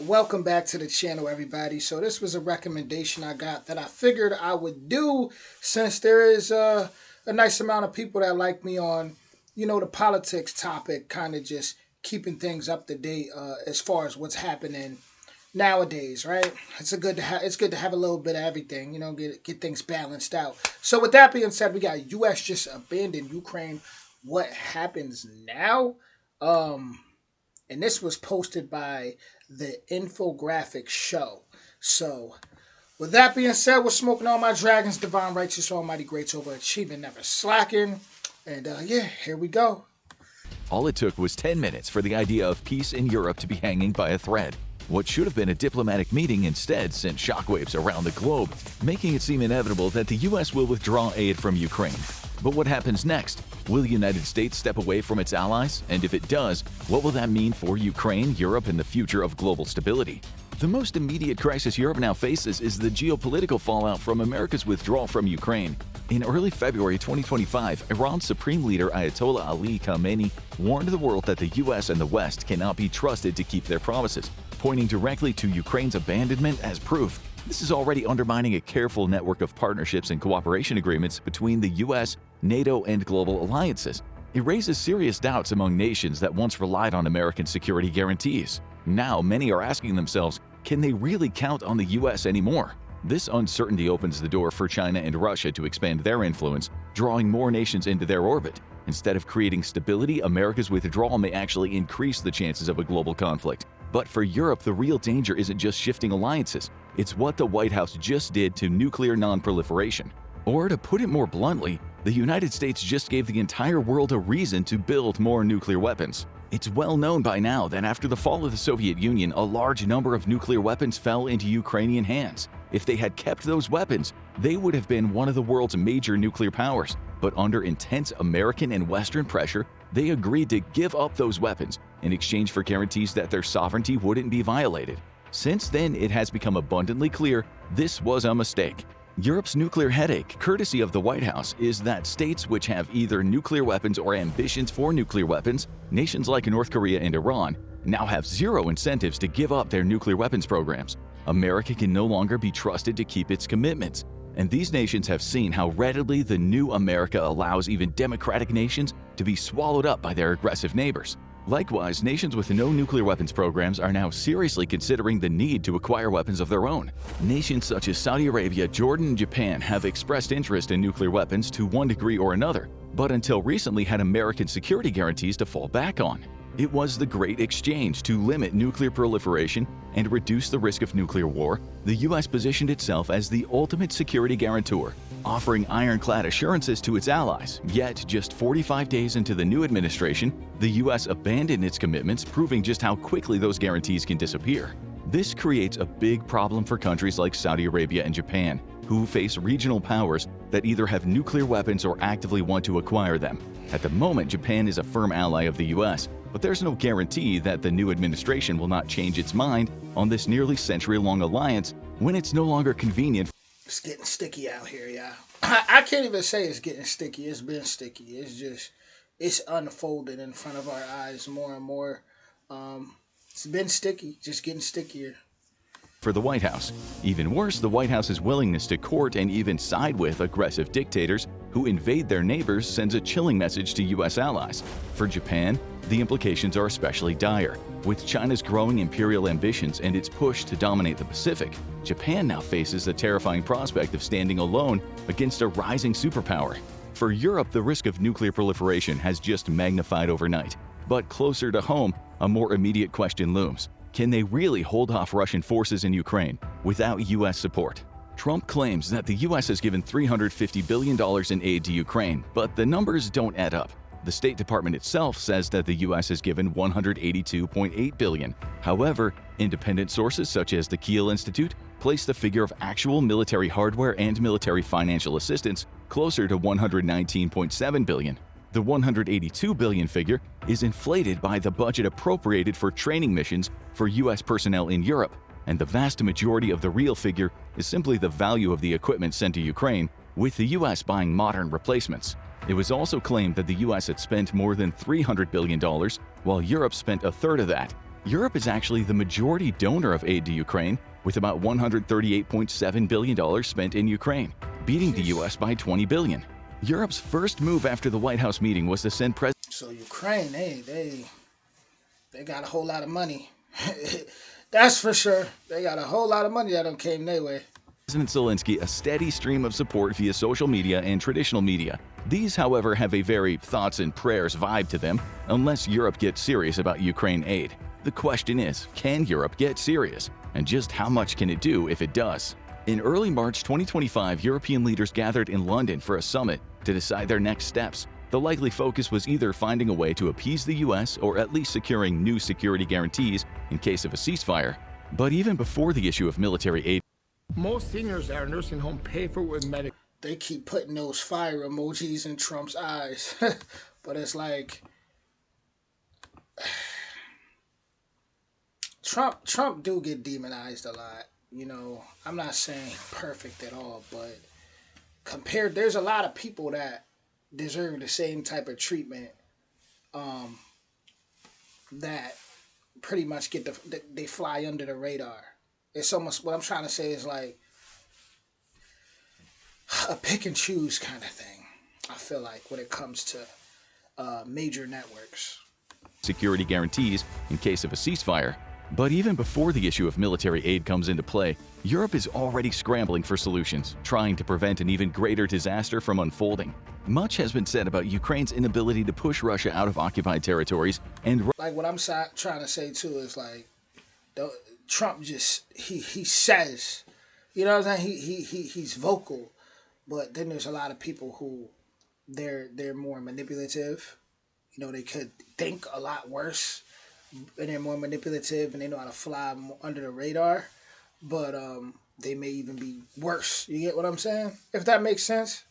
Welcome back to the channel, everybody. So this was a recommendation I got that I figured I would do since there is a nice amount of people that like me on, the politics topic, kind of just keeping things up to date as far as what's happening nowadays, right? It's good to have a little bit of everything, get things balanced out. So with that being said, we got U.S. just abandoned Ukraine. What happens now? Um, and this was posted by the Infographic Show. So, with that being said, we're smoking all my dragons, divine, righteous, almighty, greats, overachieving, never slacking. And yeah, here we go. All it took was 10 minutes for the idea of peace in Europe to be hanging by a thread. What should have been a diplomatic meeting instead sent shockwaves around the globe, making it seem inevitable that the US will withdraw aid from Ukraine. But what happens next? Will the United States step away from its allies? And if it does, what will that mean for Ukraine, Europe, and the future of global stability? The most immediate crisis Europe now faces is the geopolitical fallout from America's withdrawal from Ukraine. In early February 2025, Iran's Supreme Leader Ayatollah Ali Khamenei warned the world that the US and the West cannot be trusted to keep their promises, pointing directly to Ukraine's abandonment as proof. This is already undermining a careful network of partnerships and cooperation agreements between the US, NATO, and global alliances. It raises serious doubts among nations that once relied on American security guarantees. Now, many are asking themselves, can they really count on the US anymore? This uncertainty opens the door for China and Russia to expand their influence, drawing more nations into their orbit. Instead of creating stability, America's withdrawal may actually increase the chances of a global conflict. But for Europe, the real danger isn't just shifting alliances. It's what the White House just did to nuclear non-proliferation. Or to put it more bluntly, the United States just gave the entire world a reason to build more nuclear weapons. It's well known by now that after the fall of the Soviet Union, a large number of nuclear weapons fell into Ukrainian hands. If they had kept those weapons, they would have been one of the world's major nuclear powers. But under intense American and Western pressure, they agreed to give up those weapons in exchange for guarantees that their sovereignty wouldn't be violated. Since then, it has become abundantly clear this was a mistake. Europe's nuclear headache, courtesy of the White House, is that states which have either nuclear weapons or ambitions for nuclear weapons, nations like North Korea and Iran, now have zero incentives to give up their nuclear weapons programs. America can no longer be trusted to keep its commitments. And these nations have seen how readily the new America allows even democratic nations to be swallowed up by their aggressive neighbors. Likewise, nations with no nuclear weapons programs are now seriously considering the need to acquire weapons of their own. Nations such as Saudi Arabia, Jordan, and Japan have expressed interest in nuclear weapons to one degree or another, but until recently had American security guarantees to fall back on. It was the Great Exchange to limit nuclear proliferation and reduce the risk of nuclear war. The U.S. positioned itself as the ultimate security guarantor, offering ironclad assurances to its allies. Yet, just 45 days into the new administration, the U.S. abandoned its commitments, proving just how quickly those guarantees can disappear. This creates a big problem for countries like Saudi Arabia and Japan, who face regional powers that either have nuclear weapons or actively want to acquire them. At the moment, Japan is a firm ally of the U.S., but there's no guarantee that the new administration will not change its mind on this nearly century-long alliance when it's no longer convenient. It's getting sticky out here, y'all. I can't even say it's getting sticky. It's been sticky. It's unfolded in front of our eyes more and more. It's been sticky, just getting stickier. For the White House. Even worse, the White House's willingness to court and even side with aggressive dictators who invade their neighbors sends a chilling message to U.S. allies. For Japan, the implications are especially dire. With China's growing imperial ambitions and its push to dominate the Pacific, Japan now faces the terrifying prospect of standing alone against a rising superpower. For Europe, the risk of nuclear proliferation has just magnified overnight. But closer to home, a more immediate question looms. Can they really hold off Russian forces in Ukraine without U.S. support? Trump claims that the U.S. has given $350 billion in aid to Ukraine, but the numbers don't add up. The State Department itself says that the U.S. has given $182.8 billion. However, independent sources such as the Kiel Institute place the figure of actual military hardware and military financial assistance closer to $119.7 billion. The $182 billion figure is inflated by the budget appropriated for training missions for U.S. personnel in Europe, and the vast majority of the real figure is simply the value of the equipment sent to Ukraine, with the U.S. buying modern replacements. It was also claimed that the U.S. had spent more than $300 billion, while Europe spent a third of that. Europe is actually the majority donor of aid to Ukraine, with about $138.7 billion spent in Ukraine, beating the US by $20 billion. Europe's first move after the White House meeting was to send So Ukraine, they got a whole lot of money. That's for sure. They got a whole lot of money that done came their way. President Zelensky a steady stream of support via social media and traditional media. These, however, have a very thoughts and prayers vibe to them unless Europe gets serious about Ukraine aid. The question is, can Europe get serious? And just how much can it do if it does? In early March 2025, European leaders gathered in London for a summit to decide their next steps. The likely focus was either finding a way to appease the US or at least securing new security guarantees in case of a ceasefire. But even before the issue of military aid, most seniors at our nursing home pay for it with medical. They keep putting those fire emojis in Trump's eyes. But it's like Trump do get demonized a lot. You know, I'm not saying perfect at all, but there's a lot of people that deserve the same type of treatment that pretty much they fly under the radar. It's almost, what I'm trying to say is like a pick and choose kind of thing, I feel like, when it comes to major networks. Security guarantees in case of a ceasefire. But even before the issue of military aid comes into play, Europe is already scrambling for solutions, trying to prevent an even greater disaster from unfolding. Much has been said about Ukraine's inability to push Russia out of occupied territories, and like what I'm trying to say too is like, Trump just he says, you know what I'm saying, he's vocal, but then there's a lot of people who they're more manipulative. You know, they could think a lot worse, and they're more manipulative, and they know how to fly under the radar, but they may even be worse. You get what I'm saying? If that makes sense.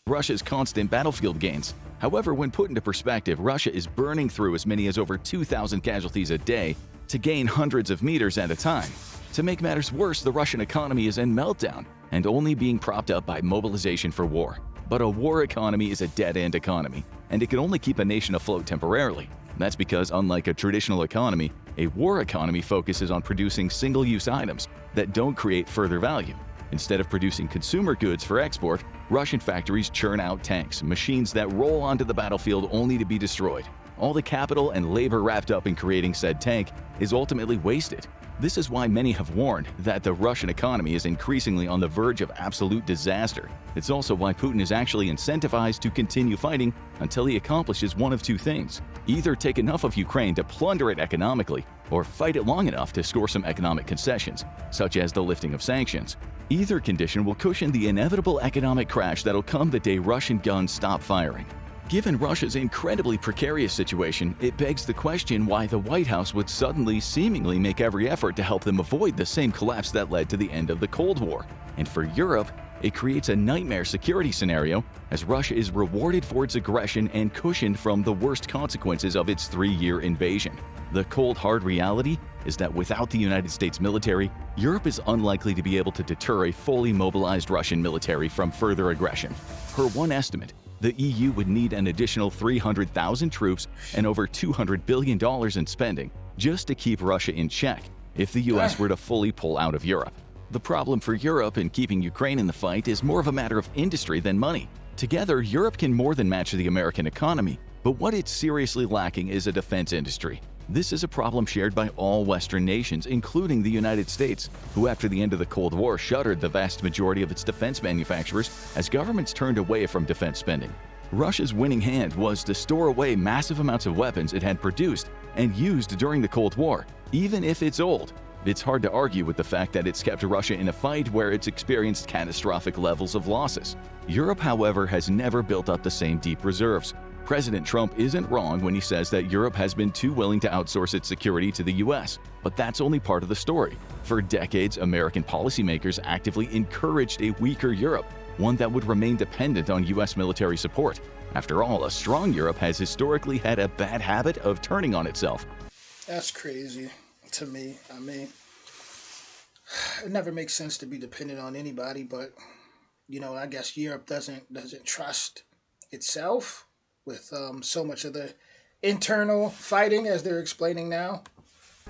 Russia's constant battlefield gains. However, when put into perspective, Russia is burning through as many as over 2,000 casualties a day to gain hundreds of meters at a time. To make matters worse, the Russian economy is in meltdown and only being propped up by mobilization for war. But a war economy is a dead-end economy, and it can only keep a nation afloat temporarily. That's because, unlike a traditional economy, a war economy focuses on producing single-use items that don't create further value. Instead of producing consumer goods for export, Russian factories churn out tanks, machines that roll onto the battlefield only to be destroyed. All the capital and labor wrapped up in creating said tank is ultimately wasted. This is why many have warned that the Russian economy is increasingly on the verge of absolute disaster. It's also why Putin is actually incentivized to continue fighting until he accomplishes one of two things: either take enough of Ukraine to plunder it economically, or fight it long enough to score some economic concessions, such as the lifting of sanctions. Either condition will cushion the inevitable economic crash that'll come the day Russian guns stop firing. Given Russia's incredibly precarious situation, it begs the question why the White House would suddenly seemingly make every effort to help them avoid the same collapse that led to the end of the Cold War. And for Europe, it creates a nightmare security scenario as Russia is rewarded for its aggression and cushioned from the worst consequences of its 3-year invasion. The cold, hard reality is that without the United States military, Europe is unlikely to be able to deter a fully mobilized Russian military from further aggression. Per one estimate, the EU would need an additional 300,000 troops and over $200 billion in spending just to keep Russia in check if the US were to fully pull out of Europe. The problem for Europe in keeping Ukraine in the fight is more of a matter of industry than money. Together, Europe can more than match the American economy, but what it's seriously lacking is a defense industry. This is a problem shared by all Western nations, including the United States, who after the end of the Cold War shuttered the vast majority of its defense manufacturers as governments turned away from defense spending. Russia's winning hand was to store away massive amounts of weapons it had produced and used during the Cold War, even if it's old. It's hard to argue with the fact that it's kept Russia in a fight where it's experienced catastrophic levels of losses. Europe, however, has never built up the same deep reserves. President Trump isn't wrong when he says that Europe has been too willing to outsource its security to the US, but that's only part of the story. For decades, American policymakers actively encouraged a weaker Europe, one that would remain dependent on US military support. After all, a strong Europe has historically had a bad habit of turning on itself. That's crazy to me. I mean, it never makes sense to be dependent on anybody, but you know, I guess Europe doesn't trust itself with so much of the internal fighting as they're explaining now.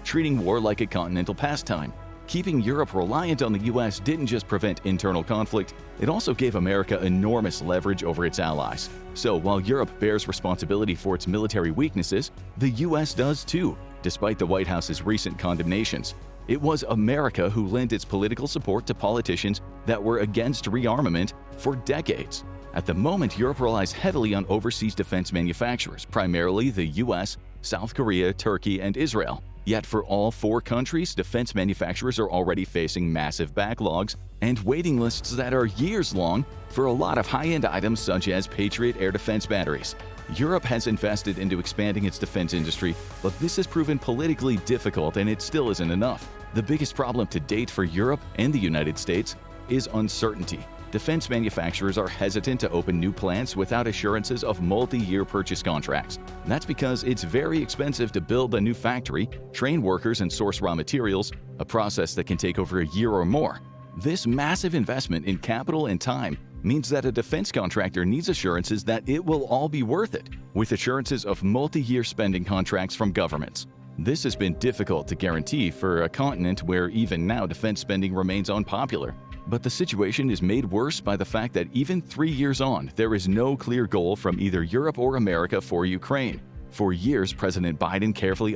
treating war like a continental pastime. Keeping Europe reliant on the US didn't just prevent internal conflict, it also gave America enormous leverage over its allies. So while Europe bears responsibility for its military weaknesses, the US does too, despite the White House's recent condemnations. It was America who lent its political support to politicians that were against rearmament for decades. At the moment, Europe relies heavily on overseas defense manufacturers, primarily the US, South Korea, Turkey, and Israel. Yet for all four countries, defense manufacturers are already facing massive backlogs and waiting lists that are years long for a lot of high-end items such as Patriot air defense batteries. Europe has invested into expanding its defense industry, but this has proven politically difficult and it still isn't enough. The biggest problem to date for Europe and the United States is uncertainty. Defense manufacturers are hesitant to open new plants without assurances of multi-year purchase contracts. That's because it's very expensive to build a new factory, train workers, and source raw materials, a process that can take over a year or more. This massive investment in capital and time means that a defense contractor needs assurances that it will all be worth it, with assurances of multi-year spending contracts from governments. This has been difficult to guarantee for a continent where even now defense spending remains unpopular. But the situation is made worse by the fact that even 3 years on, there is no clear goal from either Europe or America for Ukraine. For years, President Biden carefully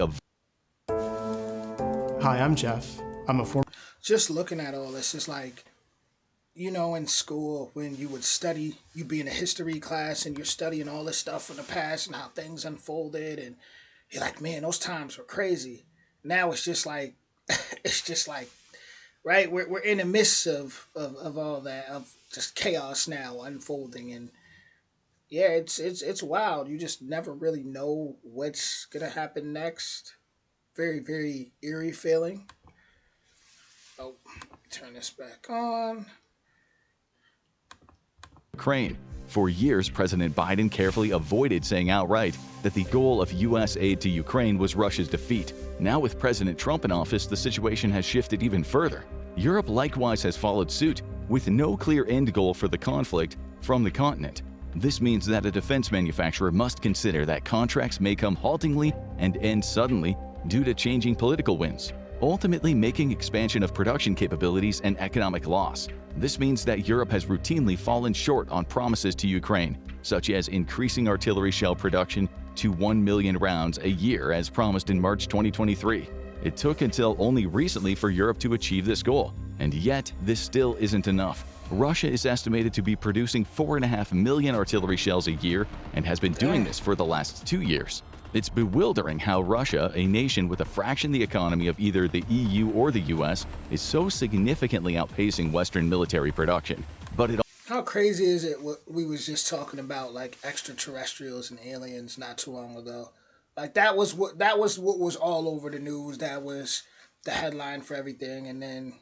Hi, I'm Jeff. I'm a former... Just looking at all this is like, you know, in school when you would study, you'd be in a history class and you're studying all this stuff from the past and how things unfolded, and you're like, man, those times were crazy. Now it's just like, right? We're in the midst of all that, of just chaos now unfolding, and yeah, it's wild. You just never really know what's gonna happen next. Very, very eerie feeling. Oh, turn this back on. Ukraine. For years, President Biden carefully avoided saying outright that the goal of U.S. aid to Ukraine was Russia's defeat. Now with President Trump in office, the situation has shifted even further. Europe likewise has followed suit, with no clear end goal for the conflict from the continent. This means that a defense manufacturer must consider that contracts may come haltingly and end suddenly due to changing political winds, ultimately making expansion of production capabilities an economic loss. This means that Europe has routinely fallen short on promises to Ukraine, such as increasing artillery shell production to 1 million rounds a year as promised in March 2023. It took until only recently for Europe to achieve this goal, and yet this still isn't enough. Russia is estimated to be producing 4.5 million artillery shells a year and has been doing this for the last 2 years. It's bewildering how Russia, a nation with a fraction the economy of either the EU or the US, is so significantly outpacing Western military production. But it How crazy is it what we was just talking about, like extraterrestrials and aliens not too long ago? Like that was what was all over the news. That was the headline for everything, and then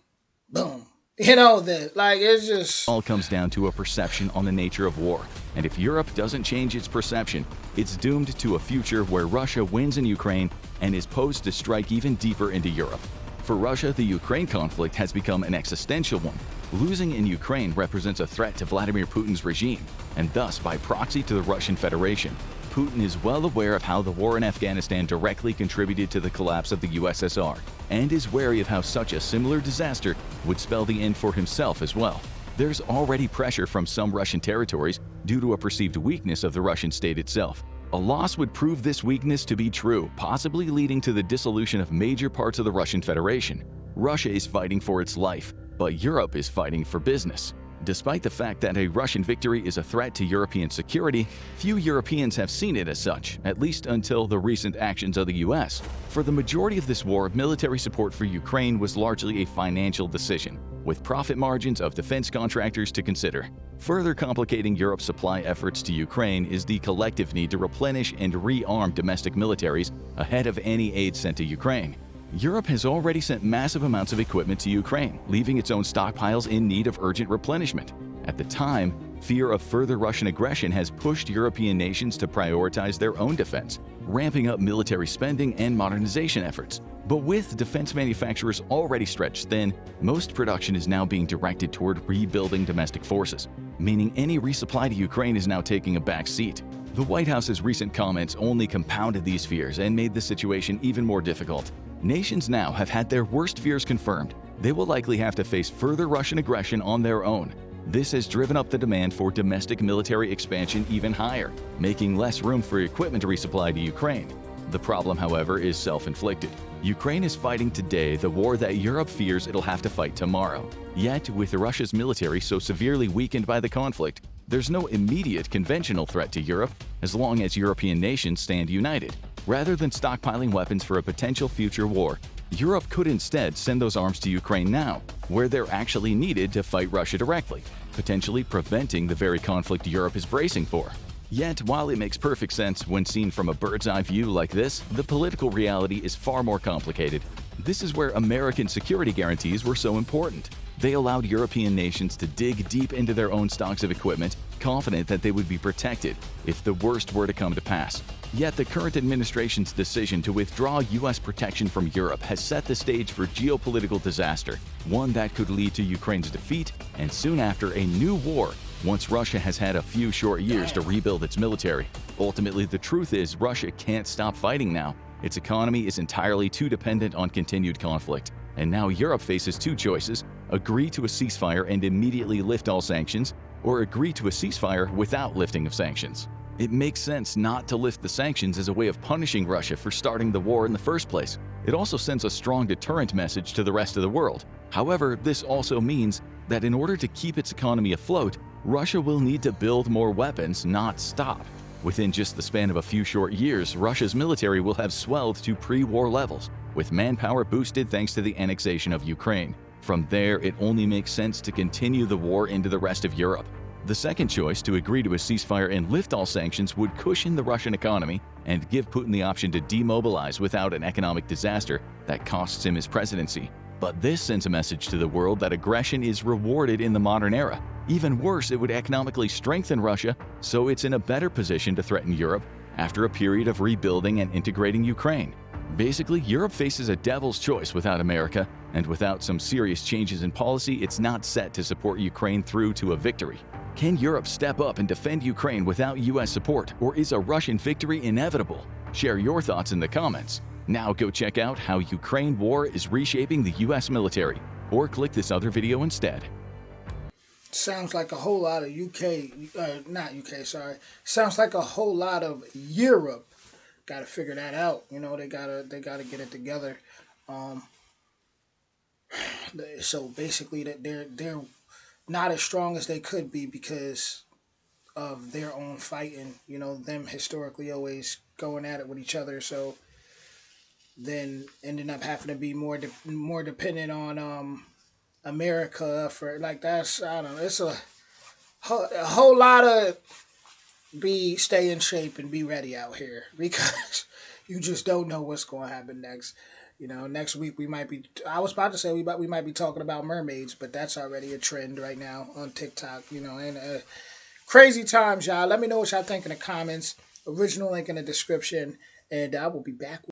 boom. You know, it's just... all comes down to a perception on the nature of war. And if Europe doesn't change its perception, it's doomed to a future where Russia wins in Ukraine and is posed to strike even deeper into Europe. For Russia, the Ukraine conflict has become an existential one. Losing in Ukraine represents a threat to Vladimir Putin's regime, and thus by proxy to the Russian Federation. Putin is well aware of how the war in Afghanistan directly contributed to the collapse of the USSR, and is wary of how such a similar disaster would spell the end for himself as well. There's already pressure from some Russian territories due to a perceived weakness of the Russian state itself. A loss would prove this weakness to be true, possibly leading to the dissolution of major parts of the Russian Federation. Russia is fighting for its life, but Europe is fighting for business. Despite the fact that a Russian victory is a threat to European security, few Europeans have seen it as such, at least until the recent actions of the US. For the majority of this war, military support for Ukraine was largely a financial decision, with profit margins of defense contractors to consider. Further complicating Europe's supply efforts to Ukraine is the collective need to replenish and rearm domestic militaries ahead of any aid sent to Ukraine. Europe has already sent massive amounts of equipment to Ukraine, leaving its own stockpiles in need of urgent replenishment. At the time, fear of further Russian aggression has pushed European nations to prioritize their own defense, ramping up military spending and modernization efforts. But with defense manufacturers already stretched thin, most production is now being directed toward rebuilding domestic forces, meaning any resupply to Ukraine is now taking a back seat. The White House's recent comments only compounded these fears and made the situation even more difficult. Nations now have had their worst fears confirmed. They will likely have to face further Russian aggression on their own. This has driven up the demand for domestic military expansion even higher, making less room for equipment resupply to Ukraine. The problem, however, is self-inflicted. Ukraine is fighting today the war that Europe fears it'll have to fight tomorrow. Yet, with Russia's military so severely weakened by the conflict, there's no immediate conventional threat to Europe as long as European nations stand united. Rather than stockpiling weapons for a potential future war, Europe could instead send those arms to Ukraine now, where they're actually needed to fight Russia directly, potentially preventing the very conflict Europe is bracing for. Yet, while it makes perfect sense when seen from a bird's-eye view like this, the political reality is far more complicated. This is where American security guarantees were so important. They allowed European nations to dig deep into their own stocks of equipment, confident that they would be protected if the worst were to come to pass. Yet the current administration's decision to withdraw U.S. protection from Europe has set the stage for geopolitical disaster, one that could lead to Ukraine's defeat and soon after a new war once Russia has had a few short years to rebuild its military. Ultimately, the truth is Russia can't stop fighting now. Its economy is entirely too dependent on continued conflict. And now Europe faces two choices: agree to a ceasefire and immediately lift all sanctions, or agree to a ceasefire without lifting of sanctions. It makes sense not to lift the sanctions as a way of punishing Russia for starting the war in the first place. It also sends a strong deterrent message to the rest of the world. However, this also means that in order to keep its economy afloat, Russia will need to build more weapons, not stop. Within just the span of a few short years, Russia's military will have swelled to pre-war levels, with manpower boosted thanks to the annexation of Ukraine. From there, it only makes sense to continue the war into the rest of Europe. The second choice, to agree to a ceasefire and lift all sanctions, would cushion the Russian economy and give Putin the option to demobilize without an economic disaster that costs him his presidency. But this sends a message to the world that aggression is rewarded in the modern era. Even worse, it would economically strengthen Russia, so it's in a better position to threaten Europe after a period of rebuilding and integrating Ukraine. Basically, Europe faces a devil's choice without America, and without some serious changes in policy, it's not set to support Ukraine through to a victory. Can Europe step up and defend Ukraine without U.S. support, or is a Russian victory inevitable? Share your thoughts in the comments. Now go check out how Ukraine war is reshaping the U.S. military, or click this other video instead. Sounds like a whole lot of Sounds like a whole lot of Europe. Got to figure that out. You know, they gotta get it together. So basically, that they're not as strong as they could be because of their own fighting. You know, them historically always going at it with each other. So then ending up having to be more dependent on America for, like, that's, I don't know, it's a whole lot of stay in shape and be ready out here, because you just don't know what's going to happen next. You know, next week I was about to say we might be talking about mermaids, but that's already a trend right now on TikTok, you know, and crazy times, y'all. Let me know what y'all think in the comments. Original link in the description, and I will be back.